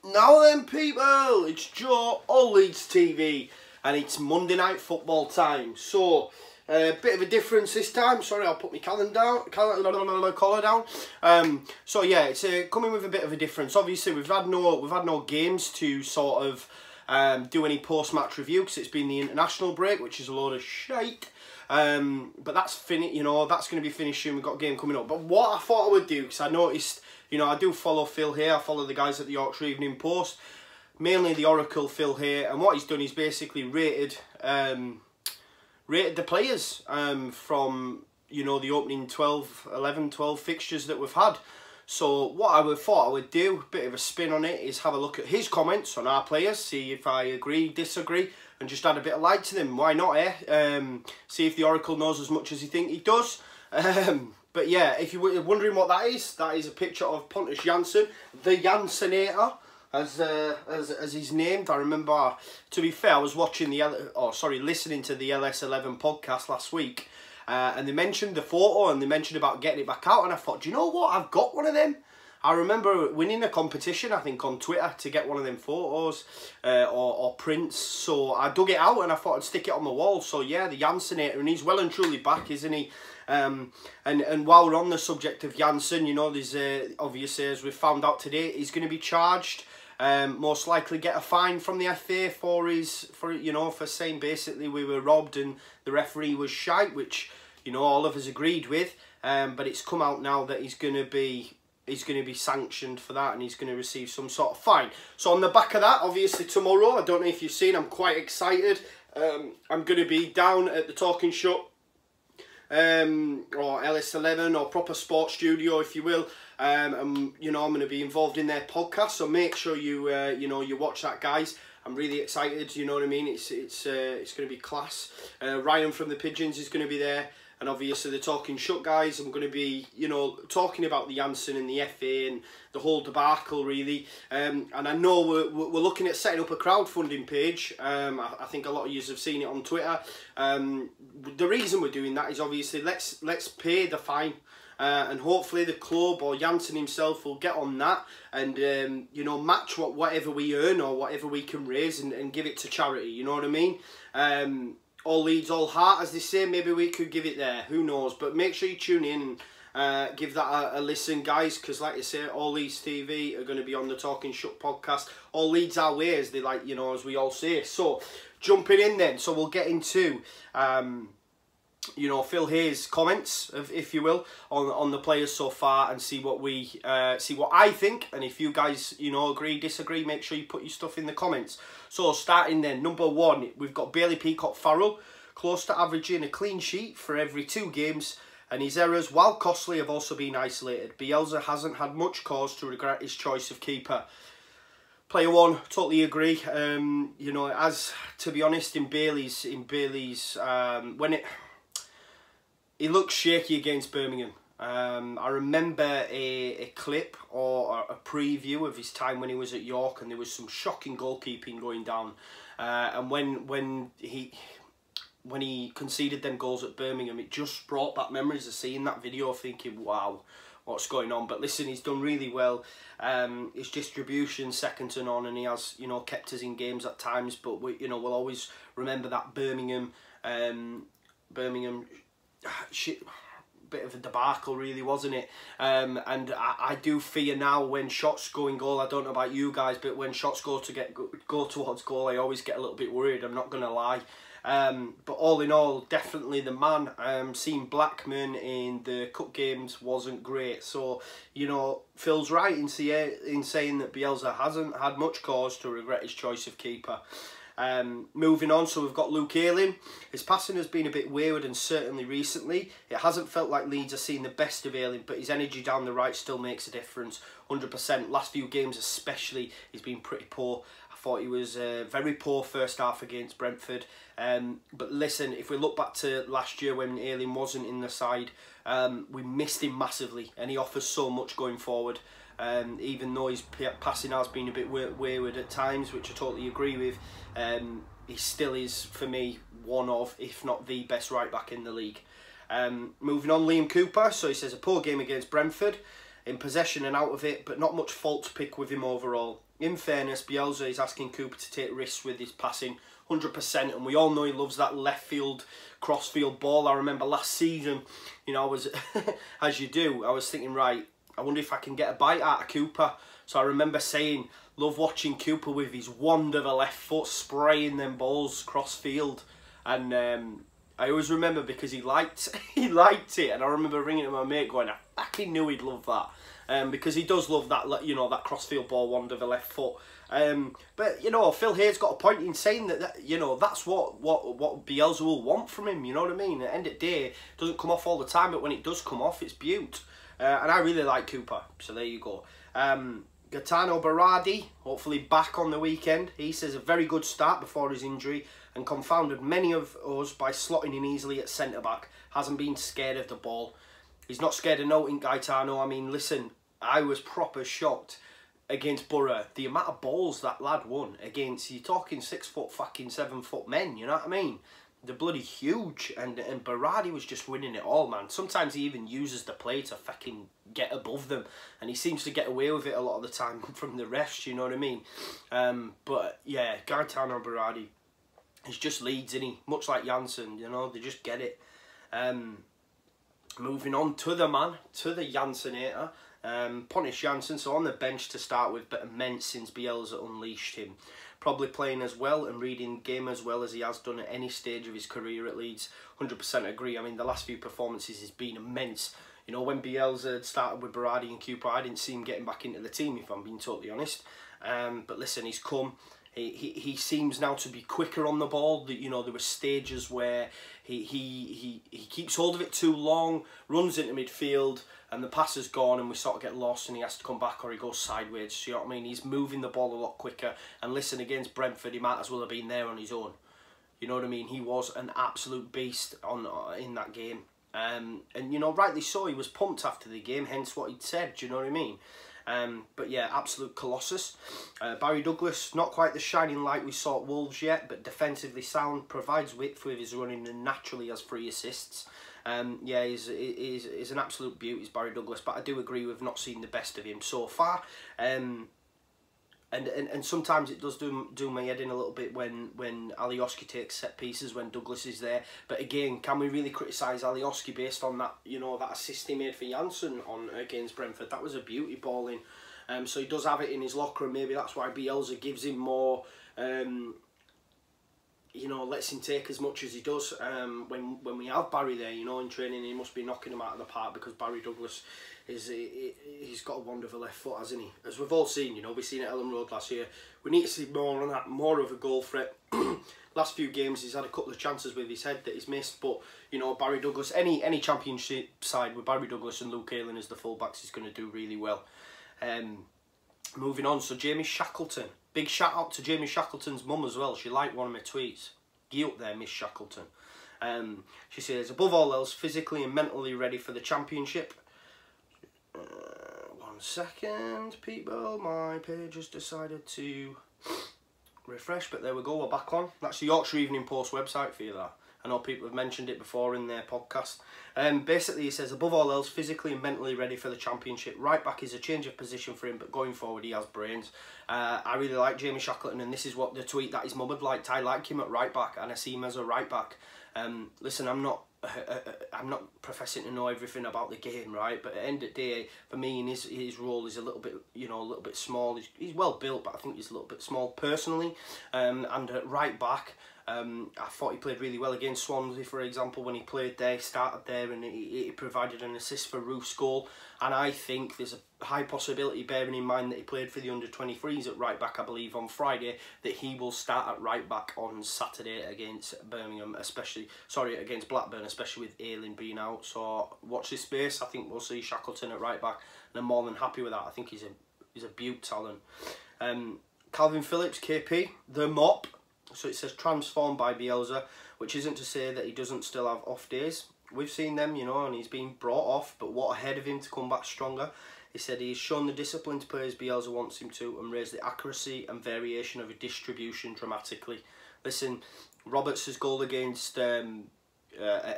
Now then, people, it's Joe, all Leeds TV, and it's Monday night football time. So, a bit of a difference this time. Sorry, I'll put my collar down. So yeah, it's coming with a bit of a difference. Obviously, we've had no games to sort of do any post-match review because it's been the international break, which is a load of shite. But that's finished. You know, that's going to be finished soon. We've got a game coming up. But what I thought I would do, because I noticed, you know, I do follow Phil here. I follow the guys at the Yorkshire Evening Post, mainly the Oracle Phil here. And what he's done is basically rated the players from, you know, the opening 12 fixtures that we've had. So what I thought I would do, a bit of a spin on it, is have a look at his comments on our players, see if I agree, disagree, and just add a bit of light to them. Why not, eh? See if the Oracle knows as much as you think he does. But yeah, if you were wondering what that is a picture of Pontus Jansson, the Janssonator, as he's named. I remember, to be fair, I was watching listening to the LS11 podcast last week, and they mentioned the photo and they mentioned about getting it back out, and I thought, do you know what? I've got one of them. I remember winning a competition, I think, on Twitter to get one of them photos or prints. So I dug it out and I thought I'd stick it on the wall. So yeah, the Janssonator, and he's well and truly back, isn't he? And while we're on the subject of Jansson, you know, there's obviously, as we've found out today, he's going to be charged. Most likely get a fine from the FA for saying basically we were robbed and the referee was shite, which, you know, all of us agreed with. But it's come out now that he's going to be sanctioned for that, and he's going to receive some sort of fine. So on the back of that, obviously tomorrow, I don't know if you've seen, I'm quite excited. I'm going to be down at the Talking Shut, or LS11, or Proper Sports Studio, if you will. And you know, I'm going to be involved in their podcast, so make sure you you watch that, guys. I'm really excited. You know what I mean? It's going to be class. Ryan from the Pigeons is going to be there. And obviously the Talking Shut guys, I'm going to be, you know, talking about the Jansson and the FA and the whole debacle, really. And I know we're looking at setting up a crowdfunding page. I think a lot of you have seen it on Twitter. The reason we're doing that is obviously let's pay the fine. And hopefully the club or Jansson himself will get on that and, you know, match whatever we earn or whatever we can raise and give it to charity, you know what I mean? All Leeds, all heart, as they say. Maybe we could give it there. Who knows? But make sure you tune in and give that a listen, guys. Because, like I say, all Leeds TV are going to be on the Talking Shut podcast. All Leeds our way, as they like, you know, as we all say. So, jumping in then. So we'll get into, you know, Phil Hayes' comments, if you will, on the players so far, and see what I think. And if you guys, you know, agree, disagree, make sure you put your stuff in the comments. So starting then, number 1, we've got Bailey Peacock-Farrell, close to averaging a clean sheet for every 2 games, and his errors, while costly, have also been isolated. Bielsa hasn't had much cause to regret his choice of keeper. Player 1, totally agree. You know, as to be honest, in Bailey's when he looked shaky against Birmingham. I remember a clip or a preview of his time when he was at York, and there was some shocking goalkeeping going down. And when he conceded them goals at Birmingham, it just brought back memories of seeing that video, thinking, wow, what's going on? But listen, he's done really well. His distribution second to none, and he has, you know, kept us in games at times. But we'll always remember that Birmingham shit, bit of a debacle, really, wasn't it? And I do fear now when shots go in goal. I don't know about you guys, but when shots go towards goal, I always get a little bit worried. I'm not gonna lie. But all in all, definitely the man. Seeing Blackman in the cup games wasn't great. So, you know, Phil's right in saying that Bielsa hasn't had much cause to regret his choice of keeper. Moving on, so we've got Luke Ayling. His passing has been a bit wayward, and certainly recently it hasn't felt like Leeds are seeing the best of Ayling, but his energy down the right still makes a difference. 100%. Last few games especially, he's been pretty poor. I thought he was very poor first half against Brentford. But listen, if we look back to last year when Ayling wasn't in the side, we missed him massively, and he offers so much going forward. Even though his passing has been a bit wayward at times, which I totally agree with, he still is, for me, one of, if not the best right back in the league. Moving on, Liam Cooper. So he says, a poor game against Brentford. in possession and out of it, but not much fault to pick with him overall. In fairness, Bielsa is asking Cooper to take risks with his passing, 100%, and we all know he loves that left field, cross field ball. I remember last season, you know, I was, as you do, I was thinking, right, I wonder if I can get a bite out of Cooper. So I remember saying, love watching Cooper with his wand of a left foot, spraying them balls cross field. And I always remember because he liked it, and I remember ringing to my mate going, I fucking knew he'd love that. Because he does love that, you know, that crossfield ball wand of a left foot. But you know, Phil Hayes got a point in saying that you know, that's what Bielsa will want from him. You know what I mean? At the end of the day, it doesn't come off all the time, but when it does come off, it's beaut. And I really like Cooper. So there you go. Gaetano Berardi, hopefully back on the weekend. He says a very good start before his injury and confounded many of us by slotting in easily at centre back. Hasn't been scared of the ball. He's not scared of noting Gaetano. I mean, listen, I was proper shocked against Borough. The amount of balls that lad won against, you're talking 6 foot fucking 7 foot men, you know what I mean? They're bloody huge, and Berardi was just winning it all, man. Sometimes he even uses the play to fucking get above them, and he seems to get away with it a lot of the time from the refs, you know what I mean? But yeah, Gaetano Berardi, he's just Leeds, isn't he? Much like Jansson, you know, they just get it. Moving on to the man, to the Janssonator, Pontus Jansson, so on the bench to start with, but immense since Bielsa unleashed him. Probably playing as well and reading the game as well as he has done at any stage of his career at Leeds. 100% agree. I mean, the last few performances has been immense. You know, when Bielsa had started with Berardi and Cooper, I didn't see him getting back into the team, if I'm being totally honest. But listen, he's come. He seems now to be quicker on the ball. You know, there were stages where he keeps hold of it too long, runs into midfield, and the pass is gone, and we sort of get lost, and he has to come back, or he goes sideways. You know what I mean? He's moving the ball a lot quicker. And listen, against Brentford, he might as well have been there on his own. You know what I mean? He was an absolute beast in that game. And you know, rightly so, he was pumped after the game, hence what he'd said. Do you know what I mean? But yeah, absolute colossus. Barry Douglas, not quite the shining light we saw at Wolves yet, but defensively sound, provides width with his running, and naturally has 3 assists. Yeah, he's an absolute beauty, is Barry Douglas, but I do agree with not seeing the best of him so far. And sometimes it does do my head in a little bit when Alioski takes set pieces when Douglas is there. But again, can we really criticise Alioski based on that, you know, that assist he made for Jansson against Brentford? That was a beauty ball in. So he does have it in his locker, and maybe that's why Bielsa gives him more, you know, lets him take as much as he does. When we have Barry there, you know, in training, he must be knocking him out of the park, because Barry Douglas he's got a wand of a left foot, hasn't he? As we've all seen, you know, we've seen it at Ellen Road last year. We need to see more on that, more of a goal threat. Last few games, he's had a couple of chances with his head that he's missed, but you know, Barry Douglas, any championship side with Barry Douglas and Luke Ayling as the fullbacks is going to do really well. Moving on, so Jamie Shackleton. Big shout out to Jamie Shackleton's mum as well. She liked one of my tweets. Get up there, Miss Shackleton. She says, above all else, physically and mentally ready for the championship. 1 second, people. My page has decided to refresh, but there we go, we're back on. That's the Yorkshire Evening Post website for you, that. I know people have mentioned it before in their podcast. Basically, he says, above all else, physically and mentally ready for the championship. Right back is a change of position for him, but going forward, he has brains. I really like Jamie Shackleton, and this is what the tweet that his mum had liked. I like him at right back, and I see him as a right back. Listen, I'm not professing to know everything about the game, right? But at the end of the day, for me, in his role is a little bit, you know, a little bit small. He's well built, but I think he's a little bit small personally. And at right back, I thought he played really well against Swansea, for example. When he played there, he started there, and he provided an assist for Roof's goal. And I think there's a high possibility, bearing in mind that he played for the under-23s at right back, I believe, on Friday, that he will start at right back on Saturday against Birmingham, against Blackburn, especially with Ayling being out. So watch this space. I think we'll see Shackleton at right back, and I'm more than happy with that. I think he's a beaut talent. Calvin Phillips, KP, the mop. So it says transformed by Bielsa, which isn't to say that he doesn't still have off days. We've seen them, you know, and he's been brought off, but what ahead of him to come back stronger? He said he's shown the discipline to play as Bielsa wants him to, and raised the accuracy and variation of a distribution dramatically. Listen, Roberts' goal against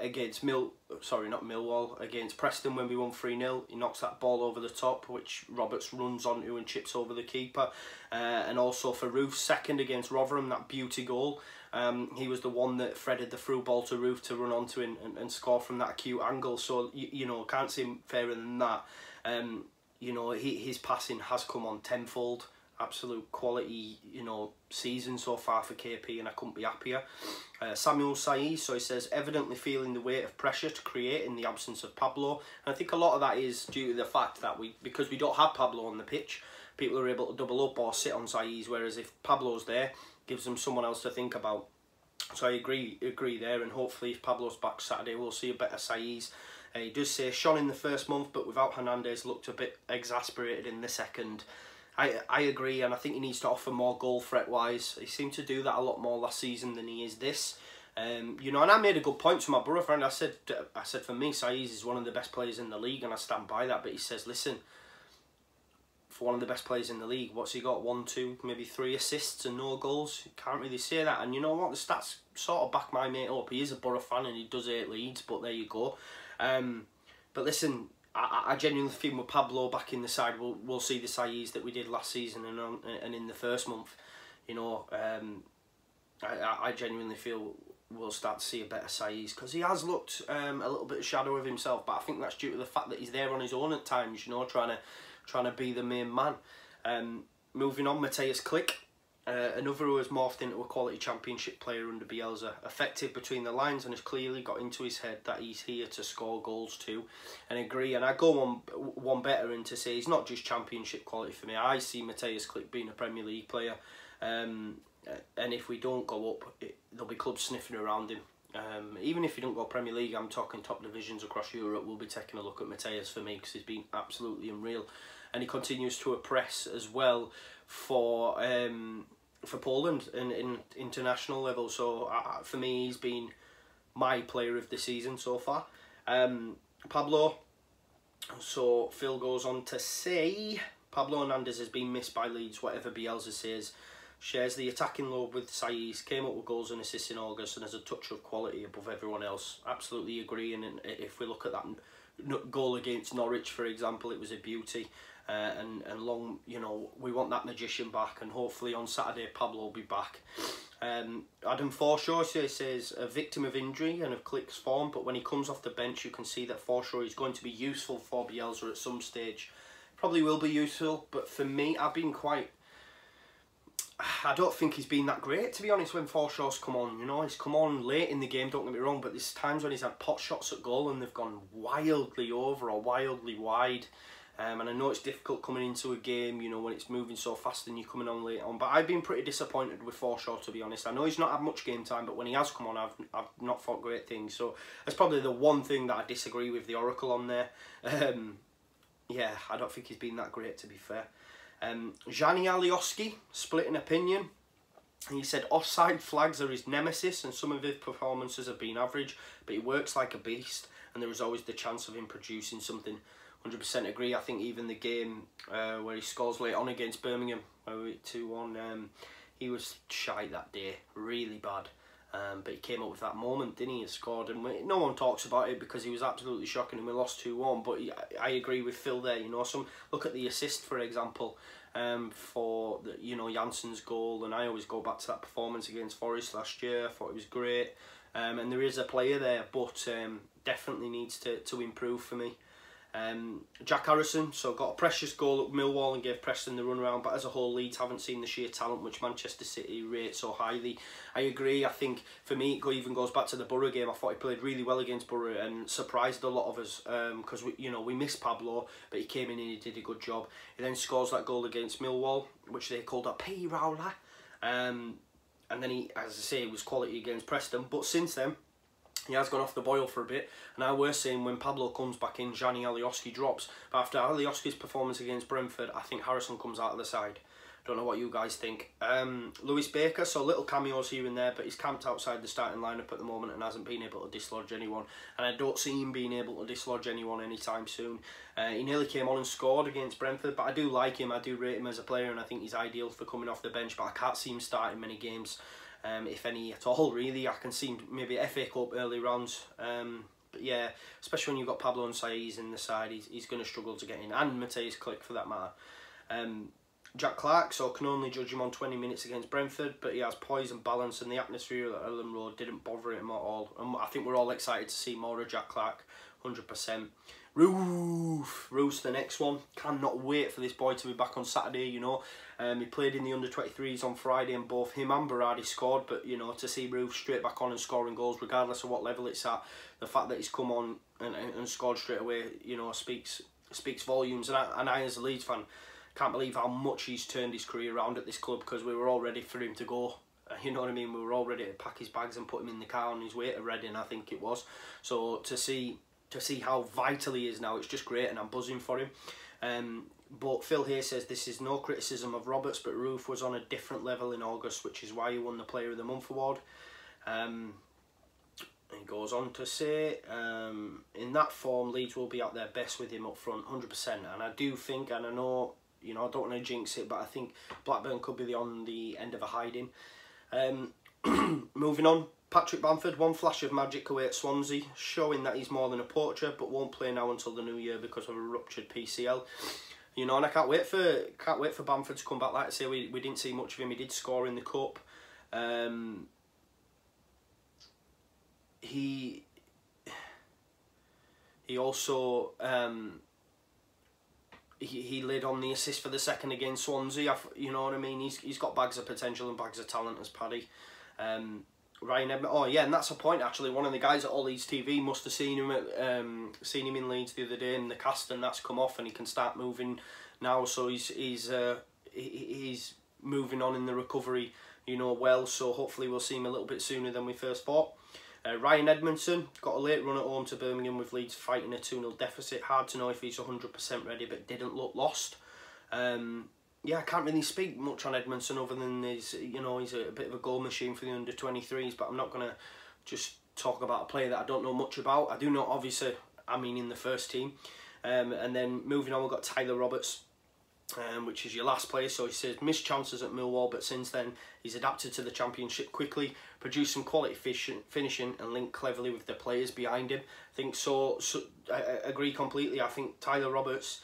against Millwall, against Preston when we won 3-0. He knocks that ball over the top, which Roberts runs onto and chips over the keeper. And also for Roof's second against Rotherham, that beauty goal. He was the one that threaded the through ball to Roof to run onto and score from that acute angle. So, you know, can't see him fairer than that. You know, his passing has come on tenfold. Absolute quality, you know, season so far for KP, and I couldn't be happier. Samuel Saiz, so he says, evidently feeling the weight of pressure to create in the absence of Pablo. And I think a lot of that is due to the fact that because we don't have Pablo on the pitch, people are able to double up or sit on Saiz, whereas if Pablo's there, gives them someone else to think about. So I agree there, and hopefully if Pablo's back Saturday, we'll see a better Saiz. He does say shone in the first month, but without Hernandez, looked a bit exasperated in the second. I agree, and I think he needs to offer more goal threat-wise. He seemed to do that a lot more last season than he is this. You know, and I made a good point to my brother friend. I said for me, Saiz is one of the best players in the league, and I stand by that. But he says, listen, for one of the best players in the league, what's he got? 1, 2, maybe 3 assists and no goals. You can't really say that. And you know what? The stats sort of back my mate up. He is a Borough fan and he does hate Leeds, but there you go. But listen, I genuinely think with Pablo back in the side, we'll see the Saiz that we did last season and in the first month. You know, I genuinely feel we'll start to see a better Saiz, because he has looked a little bit of shadow of himself, but I think that's due to the fact that he's there on his own at times, you know, trying to be the main man. Moving on, Matthias Klick. Another who has morphed into a quality championship player under Bielsa. Effective between the lines and has clearly got into his head that he's here to score goals too. And agree, and I go one better in to say he's not just championship quality for me. I see Matthias Klick being a Premier League player. And if we don't go up, there'll be clubs sniffing around him. Even if you don't go Premier League, I'm talking top divisions across Europe, we'll be taking a look at Matthias for me, because he's been absolutely unreal. And he continues to oppress as well for Poland in international level. So for me, he's been my player of the season so far. Pablo, so Phil goes on to say, Pablo Hernandez has been missed by Leeds, whatever Bielsa says. Shares the attacking load with Saiz, came up with goals and assists in August and has a touch of quality above everyone else. Absolutely agree, and if we look at that goal against Norwich, for example, it was a beauty. And long, you know, we want that magician back, and hopefully on Saturday Pablo will be back. Adam Forshaw says a victim of injury and of Klick's form, but when he comes off the bench you can see that Forshaw is going to be useful for Bielsa at some stage. Probably will be useful, but for me, I don't think he's been that great, to be honest, when Forshaw's come on. You know, he's come on late in the game, don't get me wrong, but there's times when he's had pot shots at goal and they've gone wildly over or wildly wide. And I know it's difficult coming into a game, you know, when it's moving so fast and you're coming on late on. But I've been pretty disappointed with Forshaw, to be honest. I know he's not had much game time, but when he has come on, I've not thought great things. So that's probably the one thing that I disagree with the Oracle on there. Yeah, I don't think he's been that great, to be fair. Jani Alioski, split an opinion. He said offside flags are his nemesis and some of his performances have been average, but he works like a beast and there is always the chance of him producing something. 100% agree. I think even the game where he scores late on against Birmingham, where we 2-1, he was shite that day, really bad. But he came up with that moment, didn't he? He scored, and no one talks about it because he was absolutely shocking and we lost 2-1. But I agree with Phil there. You know, look at the assist, for example, for Jansson's goal, and I always go back to that performance against Forest last year. I thought it was great, and there is a player there, but definitely needs to improve for me. Jack Harrison, so got a precious goal at Millwall and gave Preston the run around, but as a whole Leeds haven't seen the sheer talent which Manchester City rate so highly. I agree. I think for me it even goes back to the Borough game. I thought he played really well against Borough and surprised a lot of us because we missed Pablo, but he came in and he did a good job. He then scores that goal against Millwall, which they called a P-Rowler, and then he, as I say, was quality against Preston, but since then he has gone off the boil for a bit, and I was saying when Pablo comes back in, Jani Alioski drops. But after Alioski's performance against Brentford, I think Harrison comes out of the side. Don't know what you guys think. Lewis Baker, so little cameos here and there, but he's camped outside the starting lineup at the moment and hasn't been able to dislodge anyone. And I don't see him being able to dislodge anyone anytime soon. He nearly came on and scored against Brentford, but I do like him. I do rate him as a player, and I think he's ideal for coming off the bench, but I can't see him starting many games. if any at all, really. I can see maybe FA Cup early rounds. But yeah, especially when you've got Pablo and HAYS in the side, he's going to struggle to get in, and Matthias Klick for that matter. Jack Clark, so can only judge him on 20 minutes against Brentford, but he has poise and balance, and the atmosphere at Ellen Road didn't bother him at all. And I think we're all excited to see more of Jack Clark, 100%. Roof's the next one. Cannot wait for this boy to be back on Saturday, you know. He played in the under-23s on Friday, and both him and Berardi scored, but, you know, to see Roof straight back on and scoring goals, regardless of what level it's at, the fact that he's come on and scored straight away, you know, speaks volumes. And I, as a Leeds fan, can't believe how much he's turned his career around at this club, because we were all ready for him to go. You know what I mean? We were all ready to pack his bags and put him in the car on his way to Reading, I think it was. So to see how vital he is now, it's just great, and I'm buzzing for him. But Phil here says this is no criticism of Roberts, but Roof was on a different level in August, which is why he won the Player of the Month award. He goes on to say, in that form, Leeds will be at their best with him up front, 100%. And I do think, and I know, you know, I don't want to jinx it, but I think Blackburn could be on the end of a hiding. Moving on, Patrick Bamford, one flash of magic away at Swansea, showing that he's more than a poacher, but won't play now until the new year because of a ruptured PCL. You know, and I can't wait for Bamford to come back. Like I say, we didn't see much of him. He did score in the cup. He also he led on the assist for the second against Swansea. You know what I mean? He's got bags of potential and bags of talent as Paddy. Ryan Edmond. Oh yeah, and that's a point actually. One of the guys at Leeds TV must have seen him in Leeds the other day, and the cast and that's come off, and he can start moving now. So he's moving on in the recovery, you know, well. So hopefully we'll see him a little bit sooner than we first thought. Ryan Edmondson got a late run at home to Birmingham with Leeds fighting a 2-0 deficit. Hard to know if he's 100% ready, but didn't look lost. Yeah, I can't really speak much on Edmondson other than he's a bit of a goal machine for the under-23s, but I'm not going to just talk about a player that I don't know much about. I do know, obviously, in the first team. And then moving on, we've got Tyler Roberts, which is your last player. So he says, missed chances at Millwall, but since then, he's adapted to the Championship quickly, produced some quality finishing and linked cleverly with the players behind him. I think so I agree completely. I think Tyler Roberts,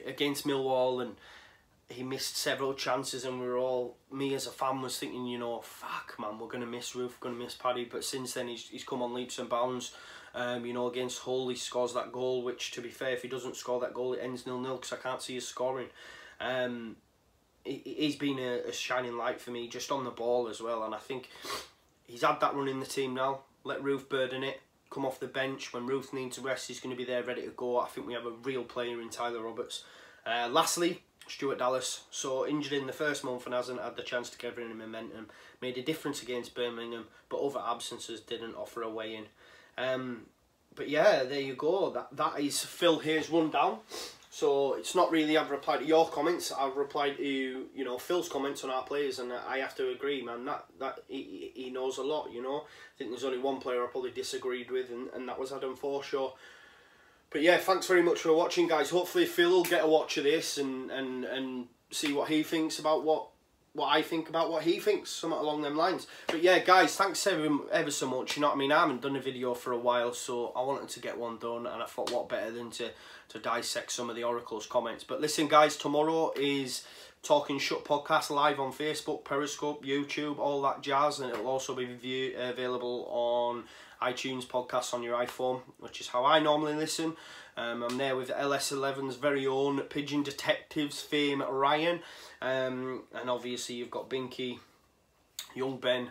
against Millwall, and he missed several chances, and me as a fan was thinking, you know, fuck man, we're gonna miss Roof, gonna miss Paddy. But since then he's come on leaps and bounds. You know, against Hull he scores that goal, which, to be fair, if he doesn't score that goal it ends 0-0 because I can't see his scoring. He's been a shining light for me just on the ball as well, and I think he's had that run in the team now. Let Roof burden it, come off the bench. When Ruth needs a rest, he's going to be there ready to go. I think we have a real player in Tyler Roberts. Lastly, Stuart Dallas. So injured in the first month and hasn't had the chance to gather any momentum. Made a difference against Birmingham, but other absences didn't offer a way in. But yeah, there you go. That is Phil Hayes rundown. So it's not really I've replied to your comments. I've replied to, you know, Phil's comments on our players, and I have to agree, man. That he knows a lot. You know, I think there's only one player I probably disagreed with, and that was Adam Forshaw. But yeah, thanks very much for watching, guys. Hopefully Phil will get a watch of this and see what he thinks about what I think about what he thinks, something along them lines. But yeah, guys, thanks ever so much. You know what I mean? I haven't done a video for a while, so I wanted to get one done, and I thought what better than to dissect some of the Oracle's comments. But listen, guys, tomorrow is Talking Shut podcast live on Facebook, Periscope, YouTube, all that jazz, and it'll also be available on iTunes podcasts on your iPhone, which is how I normally listen. I'm there with LS11's very own Pigeon Detectives fame Ryan, and obviously you've got Binky, Young Ben,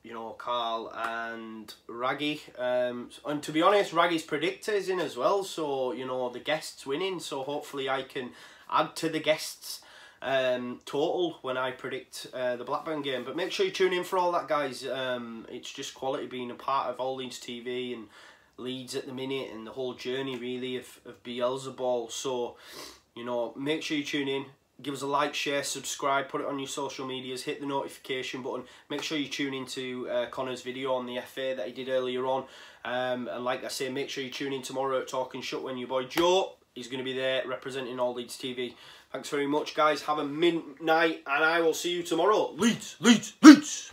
you know, Carl and Raggy, and to be honest, Raggy's predictor is in as well, so you know, the guests winning, so hopefully I can add to the guests total when I predict the Blackburn game. But make sure you tune in for all that, guys. It's just quality being a part of all Leeds TV and Leeds at the minute, and the whole journey really of Beelzeball. So, you know, make sure you tune in, give us a like, share, subscribe, put it on your social medias, hit the notification button. Make sure you tune into Conor's video on the FA that he did earlier on, and like I say, make sure you tune in tomorrow at Talking Shut when your boy Joe he's going to be there representing all Leeds TV. Thanks very much, guys. Have a mint night, and I will see you tomorrow. Leeds, Leeds, Leeds!